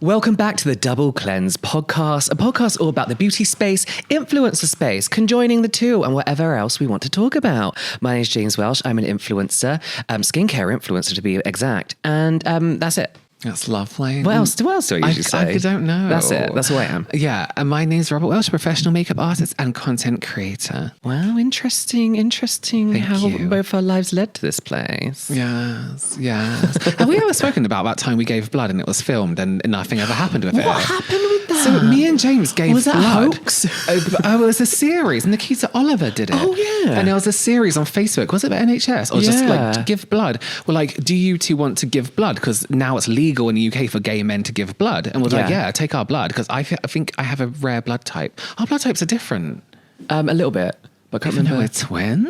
Welcome back to the Double Cleanse podcast, a podcast all about the beauty space, influencer space, conjoining the two and whatever else we want to talk about. My name is James Welsh. I'm an influencer, skincare influencer to be exact. And that's it. That's lovely. What else do I usually say? I don't know. That's it. That's who I am. Yeah. And my name's Robert Welsh, professional makeup artist and content creator. Wow, interesting Thank how you. both our lives led to this place. Yes. Have we ever spoken about that time we gave blood and it was filmed and nothing ever happened with it? What happened with that? So me and James gave Was that blood. hoax? It was a series. Nikita Oliver did it. Oh, yeah. And there was a series on Facebook. Was it the NHS? Or just Yeah. like give blood? Well, like, do you two want to give blood? Because now it's legal in the UK for gay men to give blood. And we're like, yeah, take our blood. Because I think I have a rare blood type. Our blood types are different. A little bit, but I can't remember. No, we're twins.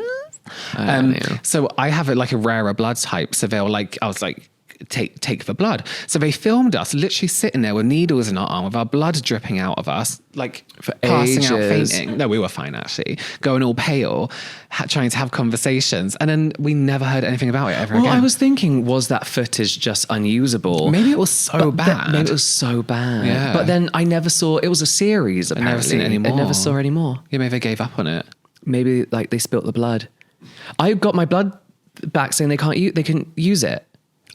So I have a rarer blood type. So they'll I was like, take the blood. So they filmed us literally sitting there with needles in our arm with our blood dripping out of us, like For passing out, ages. fainting. No, we were fine actually. Going all pale, trying to have conversations. And then we never heard anything about it ever Well, again. I was thinking, was that footage just unusable? Maybe it was so bad. Maybe it was so bad. Yeah. But then I never saw, it was a series apparently. never seen it anymore. I never saw any more. Yeah, maybe they gave up on it. Maybe like they spilt the blood. I got my blood back saying they can use it.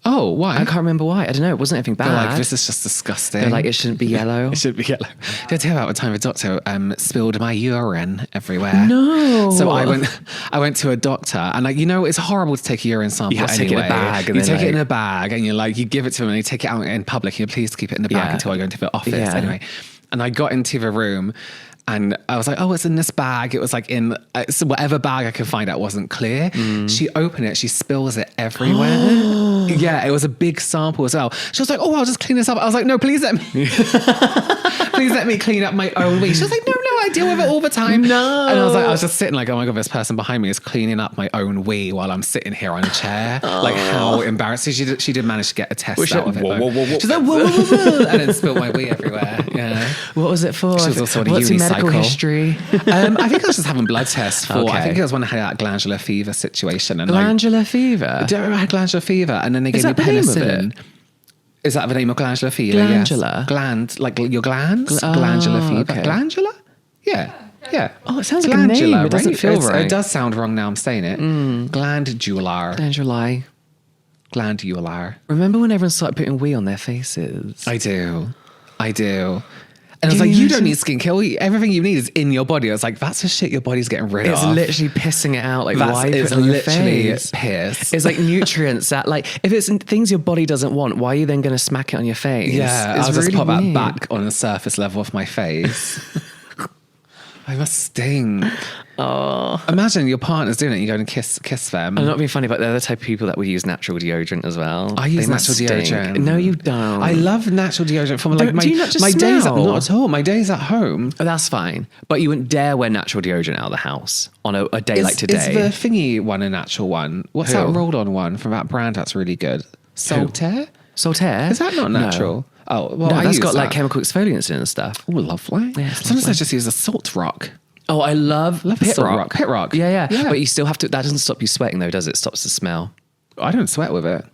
Oh, why? I can't remember why. I don't know. It wasn't anything bad. They're like, this is just disgusting. They're like, it shouldn't be yellow. It should be yellow. Did I tell you about the time the doctor spilled my urine everywhere? No. So I went to a doctor and it's horrible to take a urine sample. You have to take it in a bag and you then, take it in a bag and you give it to them and you take it out in public and you're pleased to keep it in the bag until I go into the office. Yeah. Anyway, and I got into the room and I was like, oh, it's in this bag. It was like in so whatever bag I could find out wasn't clear. She opened it. She spills it everywhere. Yeah, it was a big sample as well. She was like, oh, I'll just clean this up. I was like, no, please let me. Please let me clean up my own wee. She was like, no, I deal with it all the time. No. And I was just sitting like, oh my God, this person behind me is cleaning up my own wee while I'm sitting here on a chair. Like how embarrassing. She did manage to get a test out of it. Whoa. She's like, whoa. And then spilled my wee everywhere. Yeah. What was it for? She was also on a What's your unicycle. medical history? I think I was just having blood tests for, Okay. I think it was when I had that glandular fever situation. And Glandular fever? do you remember I had glandular fever? And then they gave me that the name of penicillin. it? Is that the name of glandular fever? Glandular? Yes. Gland, like your glands? Glandular fever. okay. Glandular? Yeah. Oh, it sounds like a name. It doesn't feel right. It does sound wrong now I'm saying it. Glandular. Glandular. Remember when everyone started putting wee on their faces? I do. And I was like, you don't need skincare. Everything you need is in your body. I was like, that's the shit your body's getting rid of. It's literally pissing it out. Like, why It's put it on your literally face? piss. It's like nutrients that, like, if it's things your body doesn't want, why are you then going to smack it on your face? Yeah, It's I'll just really pop that weird. back on the surface level of my face. I must sting. Oh. Imagine your partner's doing it and you go and kiss them. I'm not being funny, but they're the type of people that will use natural deodorant as well. I use They must natural stink. deodorant. No, you don't. I love natural deodorant from Don't- do you not just my days. smell? Not at all. My days at home. Oh, that's fine. But you wouldn't dare wear natural deodorant out of the house on a day like today. Is the thingy one a natural one? What's Who? that roll-on one from that brand that's really good? Saltaire? Saltaire? Is that not natural? No. Oh, well, No, I that's use got like that. chemical exfoliants in and stuff. Oh, lovely. Yeah, it's Sometimes lovely. I just use a salt rock. Oh, I love Pit rock. Pit rock. Yeah. Yeah. But you still have to, that doesn't stop you sweating though, does it? It stops the smell. I don't sweat with it.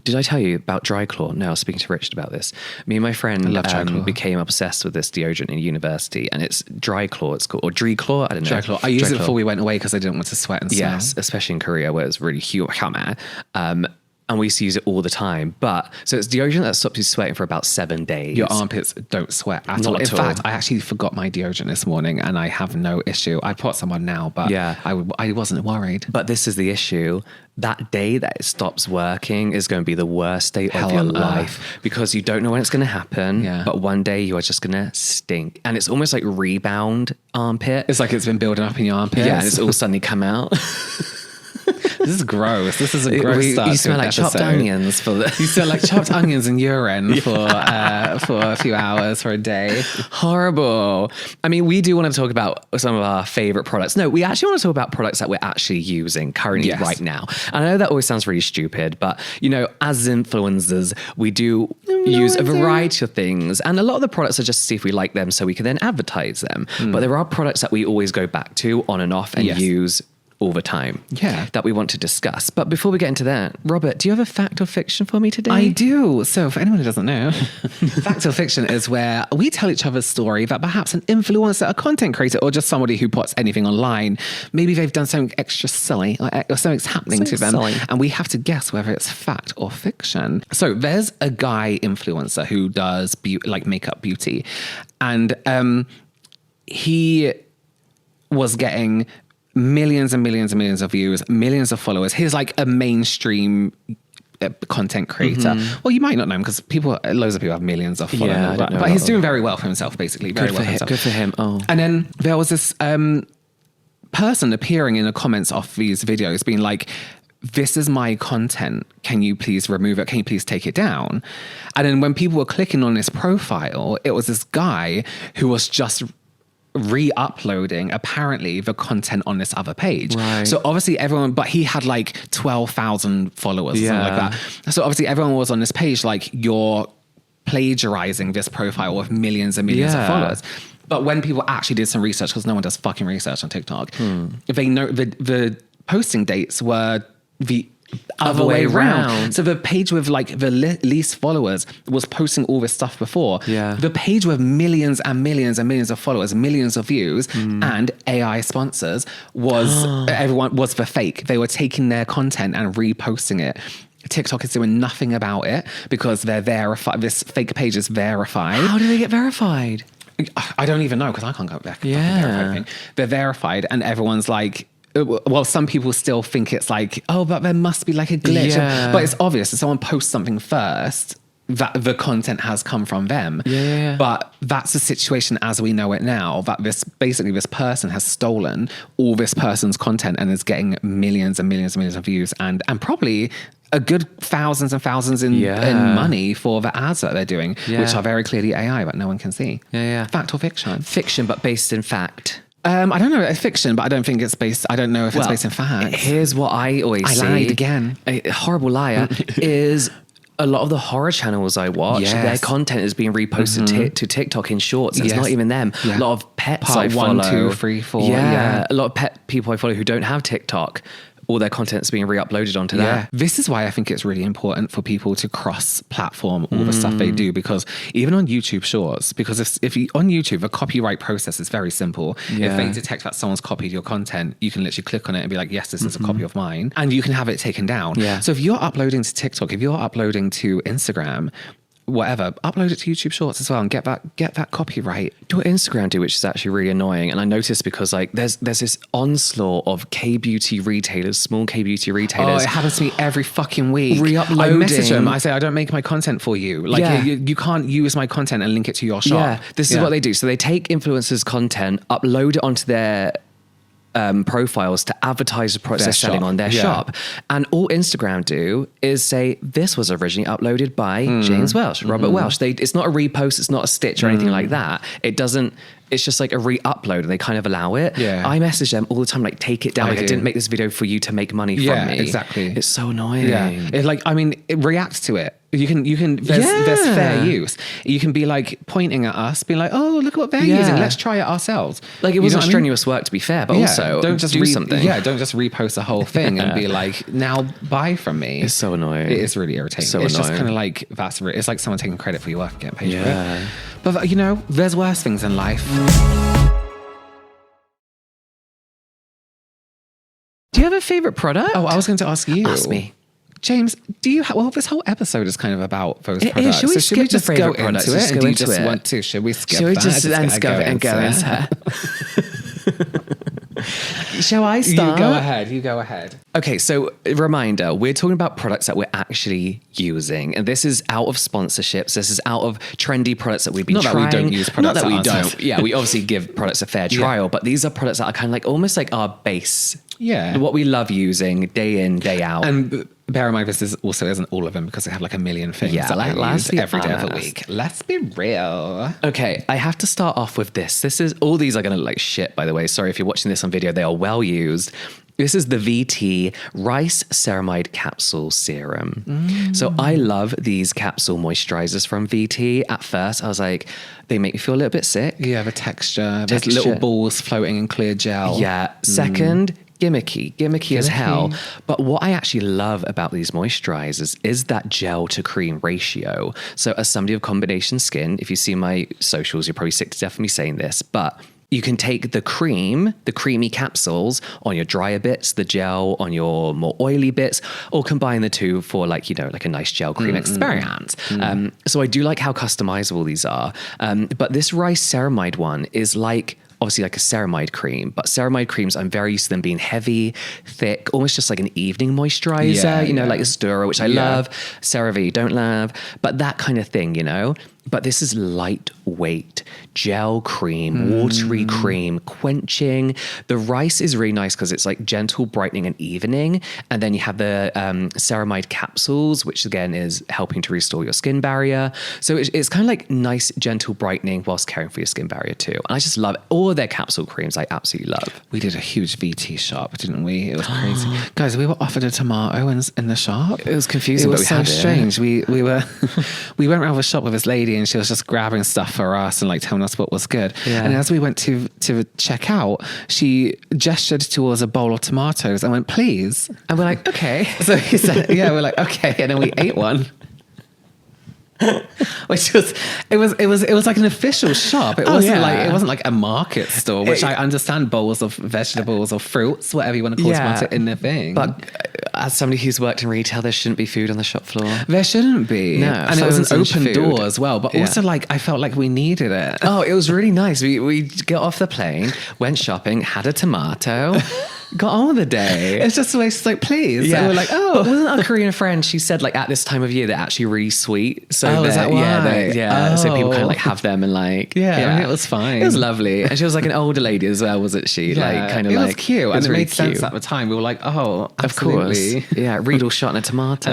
Did I tell you about Dry Claw? No, I was speaking to Richard about this. Me and my friend love Dry Claw. became obsessed with this deodorant in university, and it's Dry Claw, it's called, or Dry Claw, I don't know. Dry Claw. I used Dry it Claw. before we went away because I didn't want to sweat and smell. Yes, especially in Korea where it's really huge. And we used to use it all the time. But so it's deodorant that stops you sweating for about 7 days. Your armpits don't sweat at Not all. at In all. fact, I actually forgot my deodorant this morning and I have no issue. I put some on now, but Yeah. I wasn't worried. But this is the issue. That day that it stops working is going to be the worst day Hell of your on life because you don't know when it's going to happen. Yeah. But one day you are just going to stink. And it's almost like rebound armpit. It's like it's been building up in your armpits. Yeah, and it's all suddenly come out. This is gross. This is a gross start You to smell an like chopped episode. onions for the... You smell like chopped onions and urine for a few hours, for a day. Horrible. I mean, we do want to talk about some of our favorite products. No, we actually want to talk about products that we're actually using currently Yes. right now. And I know that always sounds really stupid, but as influencers, we do use a variety of things. And a lot of the products are just to see if we like them so we can then advertise them. But there are products that we always go back to on and off and Yes. use all the time. Yeah. That we want to discuss. But before we get into that, Robert, do you have a fact or fiction for me today? I do. So for anyone who doesn't know, fact or fiction is where we tell each other a story that perhaps an influencer, a content creator, or just somebody who puts anything online, maybe they've done something extra silly or something's happening to them. Silly. And we have to guess whether it's fact or fiction. So there's a guy influencer who does makeup beauty. And he was getting millions and millions and millions of views, millions of followers. He's like a mainstream content creator. Well, you might not know him because loads of people have millions of followers. Yeah, but he's doing very well for himself, basically. Very well for himself. Good for him. Oh. And then there was this person appearing in the comments of these videos being like, this is my content. Can you please remove it? Can you please take it down? And then when people were clicking on his profile, it was this guy who was just re-uploading apparently the content on this other page. Right. So obviously but he had like 12,000 followers or something like that. So obviously everyone was on this page like, you're plagiarizing this profile with millions and millions of followers. But when people actually did some research, because no one does fucking research on TikTok, they know the posting dates were the other way around. So the page with like the least followers was posting all this stuff before. Yeah. The page with millions and millions and millions of followers, millions of views, and AI sponsors was the fake. They were taking their content and reposting it. TikTok is doing nothing about it because they're verified. This fake page is verified. How do they get verified? I don't even know because I can't go back. Yeah. They're verified and everyone's like, well, some people still think it's like, oh, but there must be like a glitch. Yeah. But it's obvious if someone posts something first, that the content has come from them. Yeah. But that's the situation as we know it now, that this person has stolen all this person's content and is getting millions and millions and millions of views and probably a good thousands and thousands in money for the ads that they're doing, which are very clearly AI, but no one can see. Yeah. Fact or fiction? Fiction, but based in fact. I don't know. It's fiction, but I don't think it's based. I don't know if it's based in fact. Here's what I always see. I lied again. A horrible liar is a lot of the horror channels I watch. Their content is being reposted to TikTok in shorts. And it's not even them. A lot of pets I follow. 1, 2, 3, 4. Yeah. A lot of pet people I follow who don't have TikTok. All their content's being re-uploaded onto that. This is why I think it's really important for people to cross-platform all the stuff they do, because even on YouTube Shorts, because if you on YouTube, the copyright process is very simple. If they detect that someone's copied your content, you can literally click on it and be like, yes, this is a copy of mine, and you can have it taken down. So if you're uploading to TikTok, if you're uploading to Instagram, whatever, upload it to YouTube Shorts as well and get that copyright. Do what Instagram do, which is actually really annoying. And I noticed because like there's this onslaught of K-beauty retailers, small K-beauty retailers. Oh, it happens to me every fucking week. Re-uploading. I message them. I say, I don't make my content for you. Like you can't use my content and link it to your shop. Yeah, this is what they do. So they take influencers' content, upload it onto their profiles to advertise the products they're selling on their shop. And all Instagram do is say, this was originally uploaded by James Welsh, Robert Welsh. It's not a repost, it's not a stitch or anything like that. It's just like a re-upload and they kind of allow it. I message them all the time, like, take it down. I didn't make this video for you to make money from me. Exactly. It's so annoying. It reacts to it. There's fair use. You can be like pointing at us, being like, oh, look at what they're using. Let's try it ourselves. Like it wasn't strenuous work to be fair, but also don't just do something. Yeah, don't just repost the whole thing and be like, now buy from me. It's so annoying. It is really irritating. It's just kind of like, it's like someone taking credit for your work and getting paid for it. But there's worse things in life. Do you have a favorite product? Oh, I was going to ask you. Ask me. James, do you well, this whole episode is kind of about those products. Should we just go into it? And do you just want to? Should we skip that? Let's go into it. Shall I start? You go ahead. Okay, so reminder, we're talking about products that we're actually using. And this is out of sponsorships. This is out of trendy products that we've been trying. Not that we don't use products. Not that we don't. Yeah, we obviously give products a fair trial, but these are products that are kind of like almost like our base. Yeah. What we love using day in, day out. And bear in mind, this also isn't all of them because they have like a million things that I use every day of the week. Let's be real. Okay, I have to start off with this. All these are going to look like shit, by the way. Sorry if you're watching this on video. They are well used. This is the VT Rice Ceramide Capsule Serum. So I love these capsule moisturizers from VT. At first, I was like, they make me feel a little bit sick. Yeah, the texture. There's little balls floating in clear gel. Yeah. Second, Gimmicky as hell. But what I actually love about these moisturizers is that gel to cream ratio. So as somebody with combination skin, if you see my socials, you're probably sick to death of me saying this, but you can take the creamy capsules on your drier bits, the gel on your more oily bits, or combine the two for like a nice gel cream experience. So I do like how customizable these are. But this rice ceramide one is obviously like a ceramide cream, but ceramide creams, I'm very used to them being heavy, thick, almost just like an evening moisturizer, like a Stura, which I love, CeraVe, don't love, but that kind of thing, But this is lightweight, gel cream, watery cream, quenching. The rice is really nice because it's like gentle brightening and evening. And then you have the ceramide capsules, which again is helping to restore your skin barrier. So it's kind of like nice, gentle brightening whilst caring for your skin barrier too. And I just love all their capsule creams. I absolutely love. We did a huge VT shop, didn't we? It was crazy. Guys, we were offered a tomato in the shop. It was confusing, but we had strange. We went around the shop with this lady and she was just grabbing stuff for us and like telling us what was good. Yeah. And as we went to check out, she gestured towards a bowl of tomatoes and went, please. And we're like, okay. So he said, yeah, we're like, okay. And then we ate one. Which was like an official shop. It wasn't like a market store, which I understand bowls of vegetables or fruits, whatever you want to call tomato in their thing. But as somebody who's worked in retail, there shouldn't be food on the shop floor. There shouldn't be. No, and it was an open door as well. But also like I felt like we needed it. Oh, it was really nice. We got off the plane, went shopping, had a tomato. Got on with the day. It's just the way she's like, please. Yeah. So we're like, but wasn't our Korean friend, she said like at this time of year, they're actually really sweet. So is that why? So people kind of like have them and like, I mean, it was fine. It was lovely. And she was like an older lady as well, wasn't she? Like kind of it like. It was cute. And it really made sense at the time. We were like, oh, absolutely. Of course. Yeah. Riedel shot and a tomato.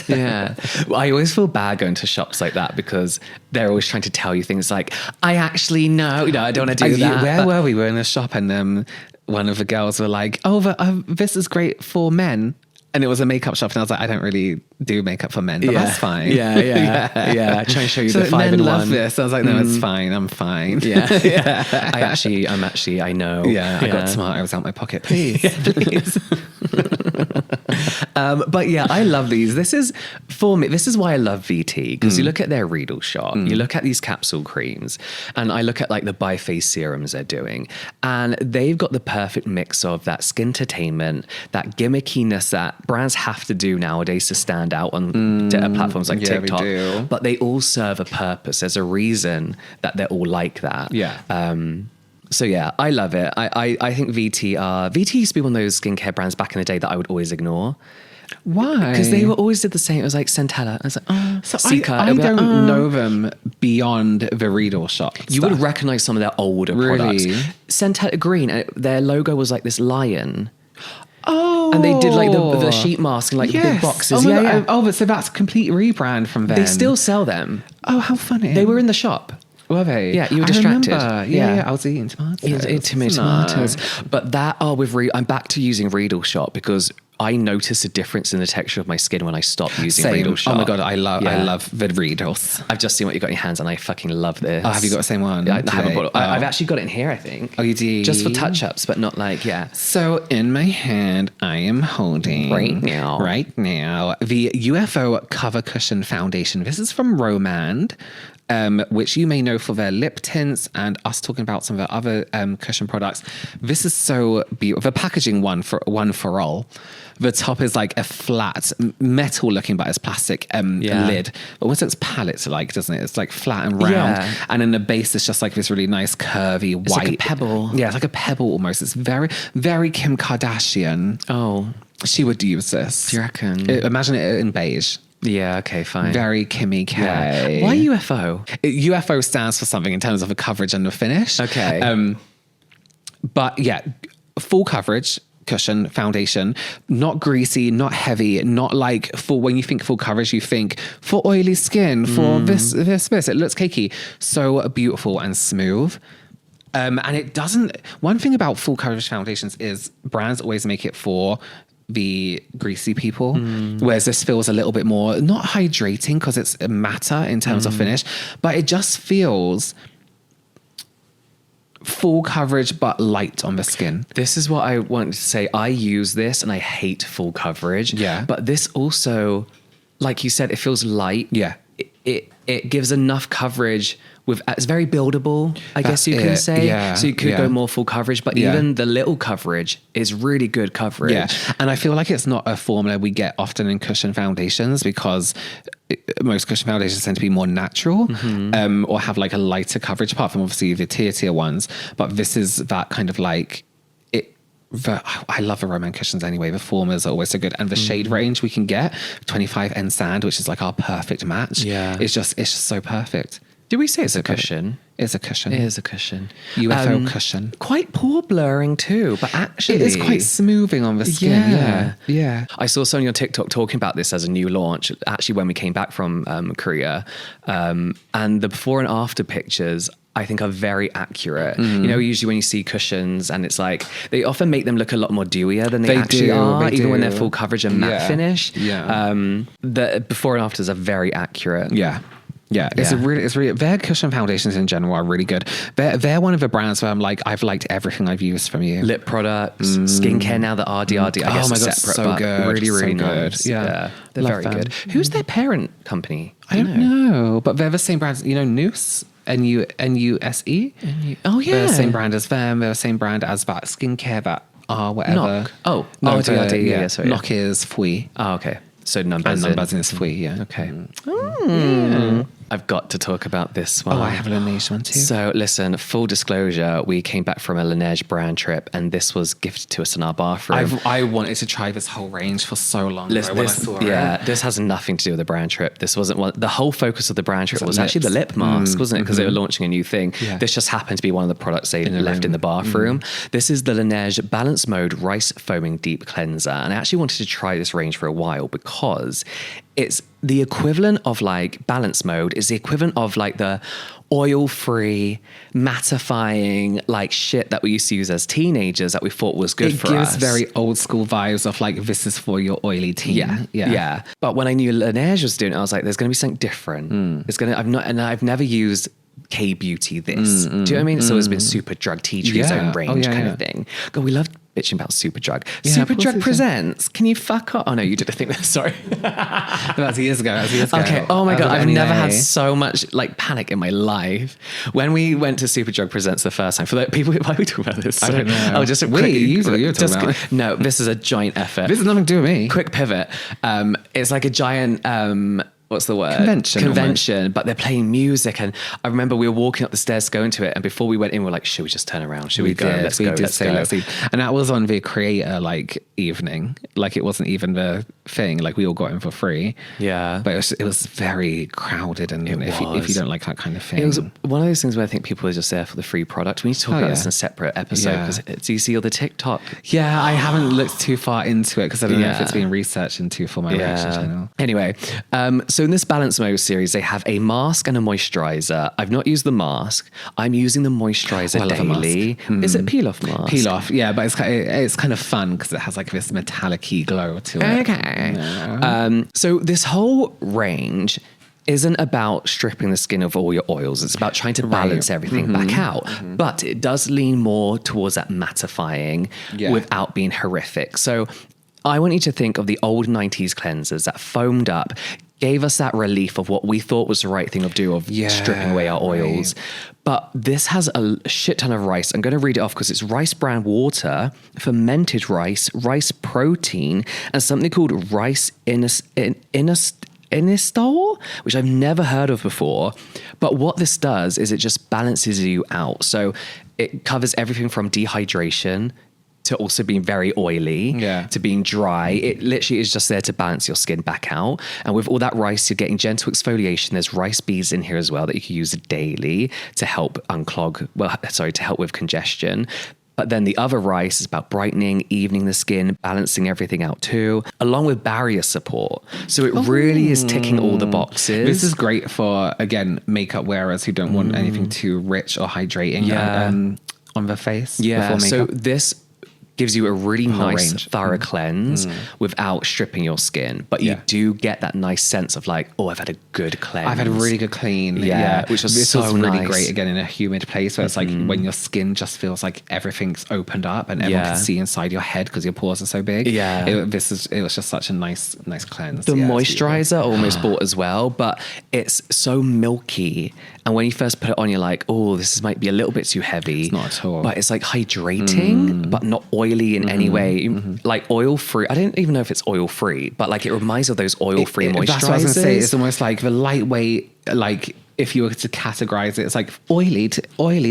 Yeah. Well, I always feel bad going to shops like that because they're always trying to tell you things like, I actually know, I don't want to do that. Where were we? We were in a shop and one of the girls were like, this is great for men. And it was a makeup shop. And I was like, I don't really do makeup for men, but that's fine. Yeah. Try and show you the 5 in 1. Love this. I was like, no, it's fine. I'm fine. Yeah. I know. Yeah. I got tomatoes out my pocket. Please. Please. But yeah, I love these. This is why I love VT, because you look at their Riedel shop, you look at these capsule creams, and I look at like the bi-phase serums they're doing, and they've got the perfect mix of that skin-tertainment, that gimmickiness that brands have to do nowadays to stand out on platforms like TikTok. But they all serve a purpose. There's a reason that they're all like that. Yeah. So yeah, I love it. I think VT used to be one of those skincare brands back in the day that I would always ignore. Why? Because they were always did the same. It was like Centella. I was like, Sika. I don't know them beyond the Riedel shop. You would recognize some of their older products. Centella Green, their logo was like this lion. Oh, and they did like the sheet mask and like big boxes. But so that's a complete rebrand from them. They still sell them. Oh, how funny! They were in the shop. Were they? Yeah, you were distracted. Yeah, I was eating tomatoes. Eating tomatoes. But that I'm back to using Riedel shop because I notice a difference in the texture of my skin when I stop using Riedel shop. Oh my God, I love the Riedels. I've just seen what you got in your hands and I fucking love this. Oh, have you got the same one? I haven't bought it. I've actually got it in here, I think. Oh, you do? Just for touch-ups, but not like, So in my hand, I am holding right now the UFO Cover Cushion Foundation. This is from Romand. Which you may know for their lip tints and us talking about some of their other cushion products. This is so beautiful. The packaging one for all. The top is like a flat metal looking, but it's plastic lid. But once it's palette-like, doesn't it? It's like flat and round. Yeah. And then the base is just like this really nice curvy white. It's like a pebble. Yeah, it's like a pebble almost. It's very, very Kim Kardashian. Oh. She would use this. Do you reckon? Imagine it in beige. Yeah, okay, fine. Very Kimmy K. Yeah. Why UFO? UFO stands for something in terms of the coverage and the finish. Okay. But yeah, full coverage cushion foundation, not greasy, not heavy, not like when you think full coverage, you think for oily skin, for this. It looks cakey. So beautiful and smooth. And it doesn't, one thing about full coverage foundations is brands always make it for the greasy people, whereas this feels a little bit more, not hydrating because it's matter in terms of finish, but it just feels full coverage but light on the skin. This is what I wanted to say. I use this and I hate full coverage. Yeah. But this also, like you said, it feels light. Yeah. It gives enough coverage with, it's very buildable, I guess you can say. Yeah. So you could go more full coverage, but even the little coverage is really good coverage. Yeah. And I feel like it's not a formula we get often in cushion foundations, because most cushion foundations tend to be more natural, or have like a lighter coverage, apart from obviously the tier ones. But this is that kind of like, I love the Roman cushions anyway. The formulas are always so good, and the shade range we can get, 25N sand, which is like our perfect match. Yeah, it's just so perfect. Do we say it's a cushion? It's a cushion. It is a cushion. UFO cushion. Quite pore blurring too, but actually it is quite smoothing on the skin. Yeah. I saw someone on TikTok talking about this as a new launch, actually when we came back from Korea, and the before and after pictures I think are very accurate. You know, usually when you see cushions and it's like, they often make them look a lot more dewier than they actually are, even when they're full coverage and matte finish. The before and afters are very accurate. Yeah, it's really, their cushion foundations in general are really good. They're one of the brands where I'm like, I've liked everything I've used from you. Lip products, skincare now, the RDRD, I guess my is God, separate, so but good. really, really So nice. good. Yeah. They're Love very them. good. Who's their parent company? I don't know, but they're the same brands, you know, Noose? N-U-S-E? Oh, yeah. They're the same brand as them. They're the same brand as that skincare, that whatever. Knock. Oh, no, yeah. Sorry, Knock is Fui. Oh, okay. So And Numbers is Fui, yeah. Okay. Yeah. I've got to talk about this one. Oh, I have a Laneige one too. So listen, full disclosure, we came back from a Laneige brand trip and this was gifted to us in our bathroom. I wanted to try this whole range for so long. Listen, this has nothing to do with the brand trip. This wasn't one. The whole focus of the brand trip was actually the lip mask, wasn't it? Because they were launching a new thing. Yeah. This just happened to be one of the products they left in the bathroom. This is the Laneige Balance Mode Rice Foaming Deep Cleanser. And I actually wanted to try this range for a while because it's the equivalent of like balance mode is the equivalent of like the oil-free, mattifying like shit that we used to use as teenagers that we thought was good for us. It gives very old school vibes of like, this is for your oily teen. Yeah. But when I knew Laneige was doing it, I was like, there's going to be something different. I've never used K-Beauty this. Do you know what I mean? It's always been Superdrug Tea Tree's own range kind of thing. God, we love bitching about Superdrug. Superdrug presents. Can you fuck up? Oh no, you did a thing there. Sorry. That was years ago. Okay. Oh my God. I've never had so much like panic in my life. When we went to Superdrug Presents the first time, for the people, why are we talking about this? I don't know. Oh, just a quick. No, this is a giant effort. This has nothing to do with me. Quick pivot. It's like a giant, what's the word? Convention, but they're playing music. And I remember we were walking up the stairs going to it. And before we went in, we were like, should we just turn around? Should we go? Let's go. And that was on the creator like evening. Like it wasn't even the thing. Like we all got in for free. Yeah. But it was very crowded. And if you don't like that kind of thing. It was one of those things where I think people are just there for the free product. We need to talk about this in a separate episode. Because do you see all the TikTok? Yeah, I haven't looked too far into it because I don't know if it's been researched into for my reaction channel. Anyway, so in this Balance Mode series, they have a mask and a moisturizer. I've not used the mask. I'm using the moisturizer daily. Is it peel off mask? Peel off, yeah, but it's kind of fun because it has like this metallic-y glow to it. Okay. Yeah. So this whole range isn't about stripping the skin of all your oils. It's about trying to balance everything back out. But it does lean more towards that mattifying without being horrific. So I want you to think of the old 90s cleansers that foamed up, gave us that relief of what we thought was the right thing of stripping away our oils. But this has a shit ton of rice. I'm going to read it off because it's rice bran water, fermented rice, rice protein, and something called rice inositol, which I've never heard of before. But what this does is it just balances you out. So it covers everything from dehydration to also being very oily, to being dry. It literally is just there to balance your skin back out. And with all that rice, you're getting gentle exfoliation. There's rice beads in here as well that you can use daily to help to help with congestion. But then the other rice is about brightening, evening the skin, balancing everything out too, along with barrier support. So it really is ticking all the boxes. This is great for, again, makeup wearers who don't want anything too rich or hydrating on the face. Yeah, so this gives you a really nice, range. thorough cleanse without stripping your skin. But you do get that nice sense of like, oh, I've had a good cleanse. I've had a really good clean. Yeah, which was this so was really nice. great again in a humid place where it's like when your skin just feels like everything's opened up and everyone can see inside your head because your pores are so big. Yeah. It was just such a nice cleanse. The Yeah, it's moisturizer almost bought as well, but it's so milky. And when you first put it on, you're like, oh, this might be a little bit too heavy. It's not at all. But it's like hydrating, but not oily in any way. Like oil free. I don't even know if it's oil free, but like it reminds you of those oil free moisturizers. That's what I was going to say. It's almost like the lightweight, like if you were to categorize it, it's like oily to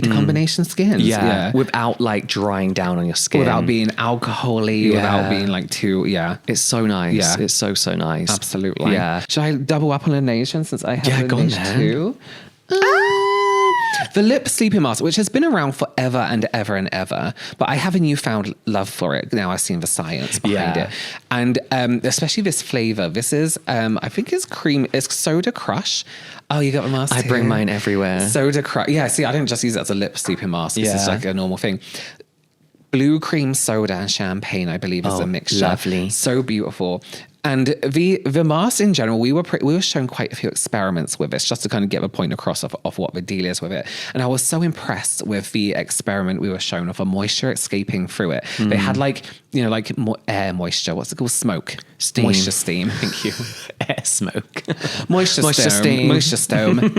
combination skins. Yeah. Without like drying down on your skin. Without being alcohol-y, without being like too, It's so nice. Yeah. It's so nice. Absolutely. Yeah. Should I double up on Laneige since I have go on Laneige then. too? The lip sleeping mask, which has been around forever and ever and ever, but I have a newfound love for it. Now I've seen the science behind it. And especially this flavor. This is, I think it's Soda Crush. Oh, you got the mask I bring mine everywhere. Soda Crush. Yeah, see, I didn't just use it as a lip sleeping mask. This is like a normal thing. Blue cream soda and champagne, I believe, is a mixture. Lovely. So beautiful. And the mask in general, we were shown quite a few experiments with this just to kind of get the point across of what the deal is with it. And I was so impressed with the experiment we were shown of the moisture escaping through it. They had air moisture. What's it called? Smoke. Steam. Moisture steam. Thank you. Air smoke. Moisture steam. Moisture stone.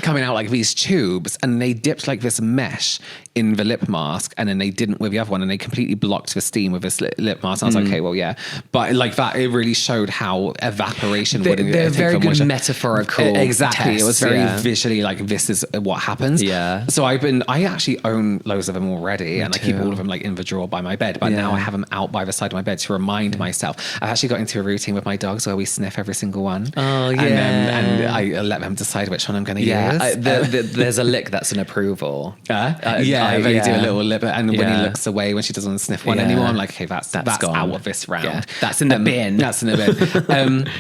Coming out like these tubes, and they dipped like this mesh in the lip mask, and then they didn't with the other one, and they completely blocked the steam with this lip mask. And I was like, okay, well, yeah, but like that, it really showed how evaporation wouldn't. They're very good metaphorical. Exactly, tests, it was very visually like this is what happens. Yeah. So I actually own loads of them already, and I keep all of them like in the drawer by my bed. But now I have them out by the side of my bed to remind myself. I actually got into a routine with my dogs where we sniff every single one. Oh yeah, and I let them decide which one I'm going to use. There's a lick that's an approval. They do a little lip, and when he looks away, when she doesn't want to sniff one anymore, I'm like, okay, that's gone. out of this round. Yeah. That's in the bin. That's in the bin.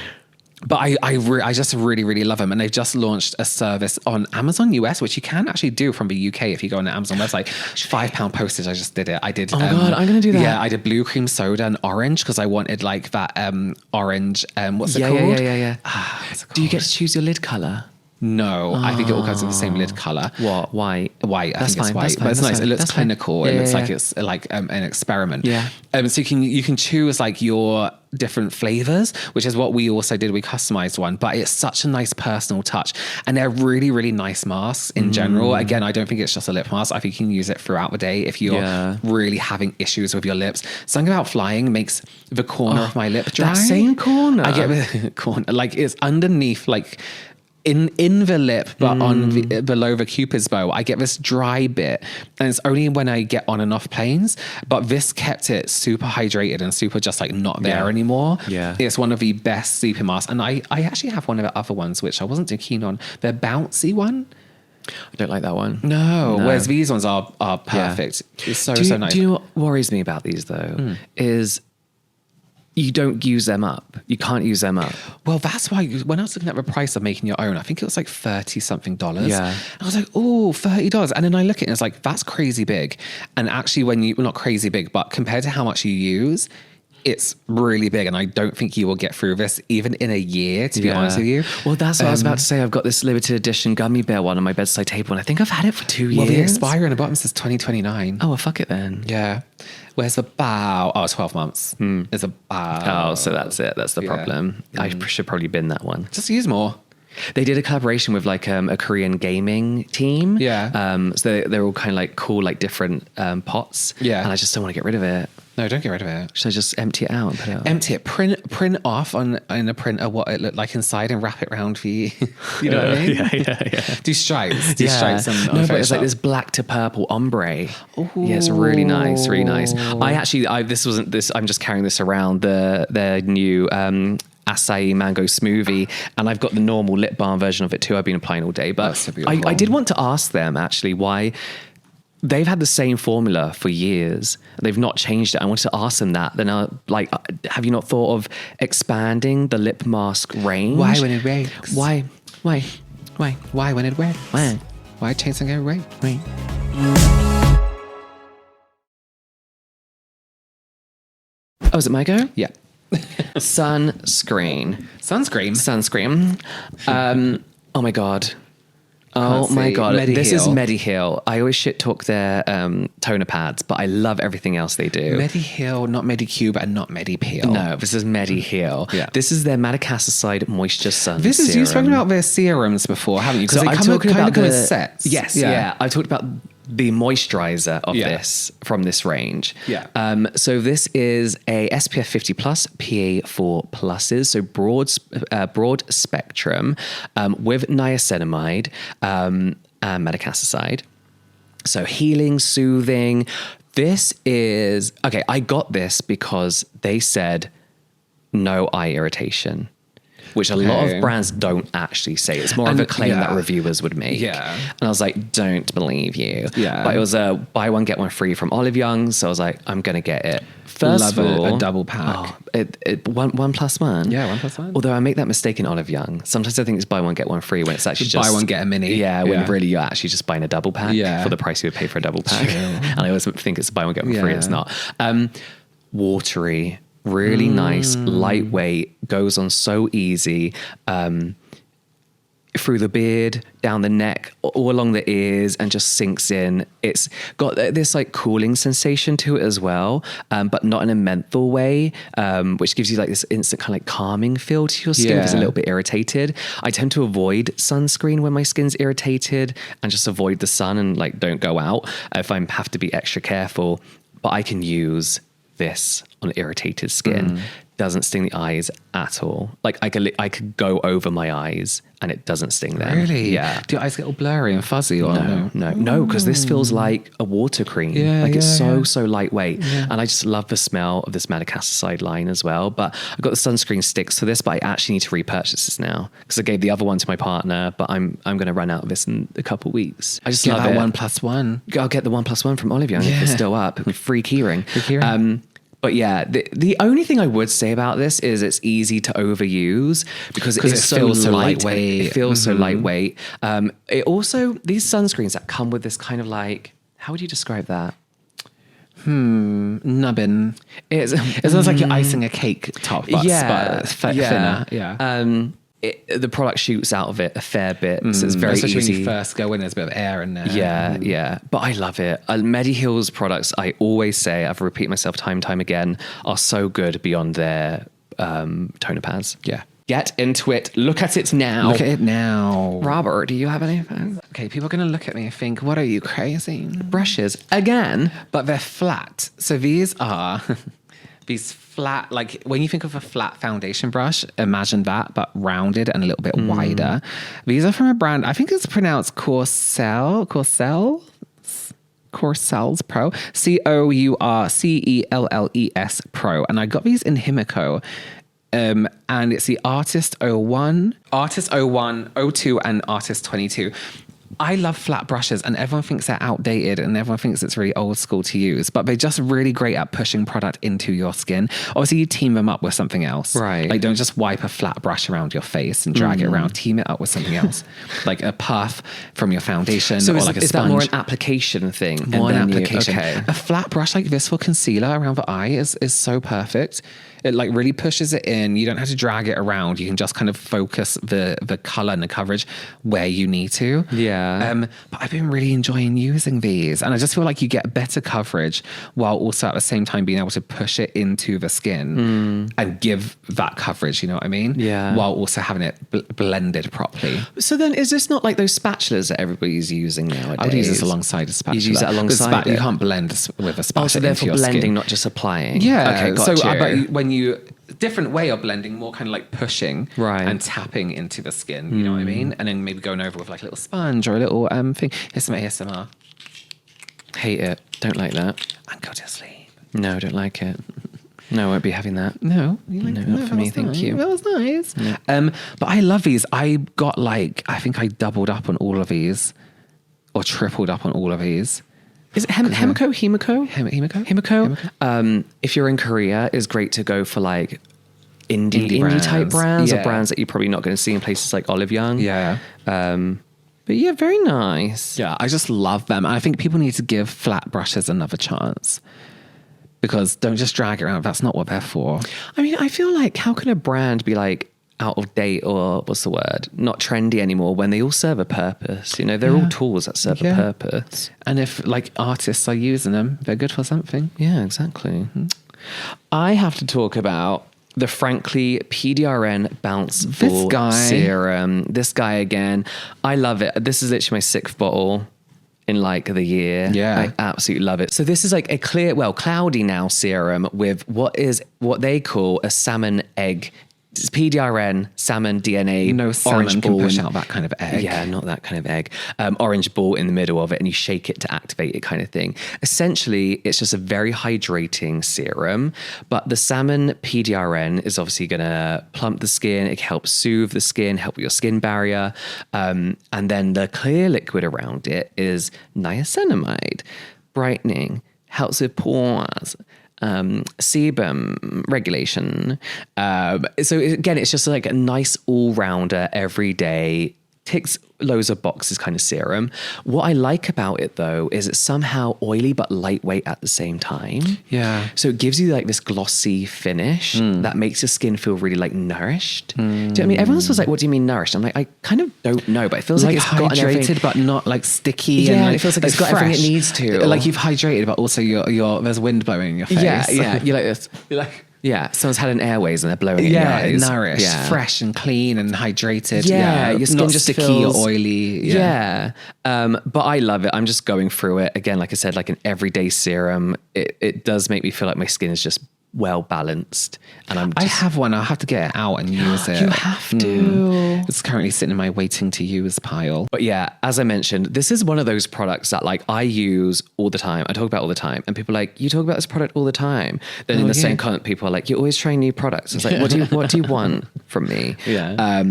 But I just really, really love them. And they've just launched a service on Amazon US, which you can actually do from the UK if you go on the Amazon website. £5 postage. I just did it. I did. Oh my God, I'm going to do that. Yeah, I did blue cream soda and orange because I wanted like that orange. What's it called? Yeah. What's it Do you called? get to choose your lid color? No, I think it all comes in the same lid color. What? White? White. I That's think it's fine, white, that's fine, but it's that's nice. fine, It looks that's fine. clinical. It looks like it's like an experiment. Yeah. So you can choose like your different flavors, which is what we also did. We customized one, but it's such a nice personal touch, and they're really, really nice masks in general. Again, I don't think it's just a lip mask. I think you can use it throughout the day if you're really having issues with your lips. Something about flying makes the corner of my lip dry. That same corner. I get the corner, like it's underneath, like. In the lip, but on below the Cupid's bow, I get this dry bit, and it's only when I get on and off planes. But this kept it super hydrated and super just like not there anymore. Yeah, it's one of the best sleeping masks, and I actually have one of the other ones which I wasn't too keen on. The bouncy one. I don't like that one. No. Whereas these ones are perfect. It's so nice. Do you know what worries me about these though? Is you don't use them up. You can't use them up. Well, that's why when I was looking at the price of making your own, I think it was like $30-something. Yeah. I was like, oh, $30. And then I look at it and it's like, that's crazy big. And actually not crazy big, but compared to how much you use, it's really big. And I don't think you will get through this even in a year, to be honest with you. Well, that's what I was about to say. I've got this limited edition gummy bear one on my bedside table, and I think I've had it for 2 years. Well, the expiry on the bottom says 2029. Oh, well, fuck it then. Yeah. Where's the bow? Oh, it's 12 months. There's a bow. Oh, so that's it. That's the problem. I should probably bin that one. Just use more. They did a collaboration with like a Korean gaming team. Yeah. So they're all kind of like cool, like different pots. Yeah. And I just don't want to get rid of it. No, don't get rid of it. Should I just empty it out and put it out? Empty it. Print off in a printer what it looked like inside and wrap it around for you. You know what I mean? Yeah. Do stripes. Do stripes on No, but it's Photoshop. like this black to purple ombre. Ooh. Yeah, it's really nice, really nice. I'm just carrying this around, their new acai mango smoothie, and I've got the normal lip balm version of it too. I've been applying all day, but so beautiful. I did want to ask them actually why they've had the same formula for years. They've not changed it. I wanted to ask them that. Then have you not thought of expanding the lip mask range? Why when it works? Why Why when it works? Why Why change something right? Why? Oh, is it my go? Yeah. Sunscreen. Sunscreen. Oh my God. Oh my God. This is Mediheal. I always shit talk their toner pads, but I love everything else they do. Mediheal, not Medicube and not Medipeel. No, this is Mediheal. Yeah. This is their Madecassicide Moisture Sun This is, serum. you've spoken about their serums before, haven't you? Because So they I'm kind talking of about come in the sets. Yes, yeah. I talked about the moisturizer of Yeah. this from this range. Yeah. So this is a SPF 50 plus PA4 pluses, so broad spectrum with niacinamide and Madecassicide. So healing, soothing. This is okay. I got this because they said no eye irritation, which a lot of brands don't actually say. It's more of a claim that reviewers would make. Yeah. And I was like, don't believe you. Yeah. But it was a buy one, get one free from Olive Young. So I was like, I'm going to get it. First Love of all, a double pack. One plus one. Yeah, 1+1. Although I make that mistake in Olive Young. Sometimes I think it's buy one, get one free when it's actually just buy one, get a mini. Yeah, when really you're actually just buying a double pack for the price you would pay for a double pack. And I always think it's buy one, get one free. It's not. Watery. Really nice, lightweight, goes on so easy, through the beard, down the neck, all along the ears, and just sinks in. It's got this like cooling sensation to it as well, but not in a menthol way, which gives you like this instant kind of like calming feel to your skin if it's a little bit irritated. I tend to avoid sunscreen when my skin's irritated and just avoid the sun and like don't go out if I have to be extra careful. But I can use this on irritated skin. Doesn't sting the eyes at all. Like I could go over my eyes and it doesn't sting them. Really? Yeah. Do your eyes get all blurry and fuzzy? Or No, because this feels like a water cream. It's so lightweight. And I just love the smell of this Madecassicide line as well. But I've got the sunscreen sticks for this, but I actually need to repurchase this now because I gave the other one to my partner, but I'm going to run out of this in a couple of weeks. I just love it. 1+1. I'll get the 1+1 from Olive Young if it's still up. Free keyring. But yeah, the only thing I would say about this is it's easy to overuse because it feels so lightweight. It feels so lightweight. It also, these sunscreens that come with this kind of like, how would you describe that? Nubbin. It's almost like you're icing a cake top, but thinner. Yeah. The product shoots out of it a fair bit, so it's very especially easy. when you first go in, there's a bit of air in there. Yeah. But I love it. Mediheal's products, I always say, I've repeated myself time and time again, are so good beyond their toner pads. Yeah. Get into it. Look at it now. Robert, do you have anything? Okay, people are going to look at me and think, what are you, crazy? Brushes. Again. But they're flat. So these are... These flat, like when you think of a flat foundation brush, imagine that, but rounded and a little bit wider. These are from a brand, I think it's pronounced Corcells Pro, Courcelles Pro. And I got these in Himiko. And it's the Artist 01, 02, and Artist 22. I love flat brushes and everyone thinks they're outdated and everyone thinks it's really old school to use, but they're just really great at pushing product into your skin. Obviously, you team them up with something else. Right. Like, don't just wipe a flat brush around your face and drag it around. Team it up with something else. Like a puff from your foundation or like a sponge. Is that more an application thing? More an application. Okay. A flat brush like this for concealer around the eye is so perfect. It like really pushes it in. You don't have to drag it around. You can just kind of focus the color and the coverage where you need to. Yeah. But I've been really enjoying using these, and I just feel like you get better coverage while also at the same time being able to push it into the skin and give that coverage. You know what I mean? Yeah. While also having it blended properly. So then, is this not like those spatulas that everybody's using nowadays? I would use this alongside a spatula. You use that alongside it? You can't blend with a spatula. Oh, so therefore into your blending, skin. not just applying. Yeah. Okay, got so, you. but when you different way of blending, more kind of like pushing and tapping into the skin. You know what I mean? And then maybe going over with like a little sponge or a little thing. Here's some ASMR. Hate it. Don't like that. And go to sleep. No, don't like it. No, I won't be having that. No, not for me. Thank you. That was nice. No. But I love these. I got like, I think I doubled up on all of these or tripled up on all of these. Is it Himiko? If you're in Korea, it's great to go for like indie type brands or brands that you're probably not going to see in places like Olive Young. Yeah. But yeah, very nice. Yeah, I just love them. I think people need to give flat brushes another chance because don't just drag it around. That's not what they're for. I mean, I feel like, how can a brand be like out of date, or what's the word, not trendy anymore, when they all serve a purpose? You know, they're all tools that serve a purpose. And if like artists are using them, they're good for something. Yeah, exactly. I have to talk about the Frankly PDRN Bounce Ball Serum. This guy again, I love it. This is literally my 6th bottle in like the year. Yeah. I absolutely love it. So this is like a clear, well, cloudy now serum with what they call a salmon egg. It's PDRN, salmon DNA, no salmon orange can ball push out that kind of egg. Yeah, not that kind of egg. Orange ball in the middle of it, and you shake it to activate it, kind of thing. Essentially, it's just a very hydrating serum, but the salmon PDRN is obviously going to plump the skin. It helps soothe the skin, help with your skin barrier. And then the clear liquid around it is niacinamide, brightening, helps with pores, sebum regulation. So again, it's just like a nice all-rounder, everyday, ticks loads of boxes kind of serum. What I like about it though is it's somehow oily but lightweight at the same time. Yeah. So it gives you like this glossy finish that makes your skin feel really like nourished. Do you know what I mean? Everyone was like, what do you mean nourished? I'm like, I kind of don't know, but it feels like it's got hydrated but not like sticky. Yeah, and like, it feels like it's got fresh. everything it needs to. Like you've hydrated, but also your there's wind blowing in your face. Yeah, you're like this. You're like, yeah, someone's had an airways and they're blowing it in your eyes. Nourished, fresh and clean and hydrated. Yeah, your skin not just sticky feels or oily. Yeah. But I love it. I'm just going through it. Again, like I said, like an everyday serum. It does make me feel like my skin is just well balanced. And I have one. I'll have to get it out and use it. You have to. It's currently sitting in my waiting to use pile. But yeah, as I mentioned, this is one of those products that like I use all the time. I talk about all the time. And people are like, you talk about this product all the time. Then in the same comment, people are like, you're always trying new products. It's like, what do you want from me? Yeah.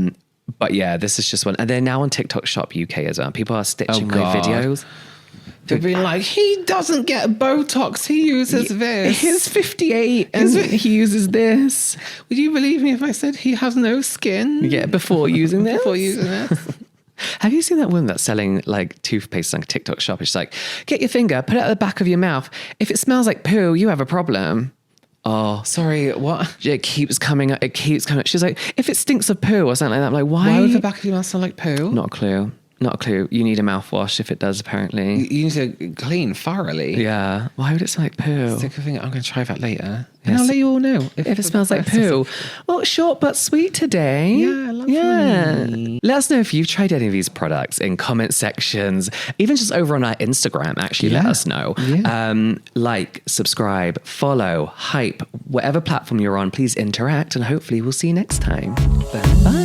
But yeah, this is just one. And they're now on TikTok Shop UK as well. People are stitching my videos. They've been like, he doesn't get Botox. He uses this. He's 58 and he uses this. Would you believe me if I said he has no skin? Yeah, before using this. Before using this. Have you seen that woman that's selling like toothpaste on TikTok Shop? It's like, get your finger, put it at the back of your mouth. If it smells like poo, you have a problem. Oh, sorry, what? It keeps coming up. She's like, if it stinks of poo or something like that, I'm like, why would the back of your mouth smell like poo? Not a clue. Not a clue. You need a mouthwash if it does, apparently. You need to clean thoroughly. Yeah. Why would it smell like poo? Stick a finger. I'm going to try that later. Yes. And I'll let you all know if it smells like poo. Well, short but sweet today. Yeah, lovely. Yeah. Let us know if you've tried any of these products in comment sections, even just over on our Instagram, actually. Let us know. Yeah. Like, subscribe, follow, hype, whatever platform you're on, please interact, and hopefully we'll see you next time. Bye.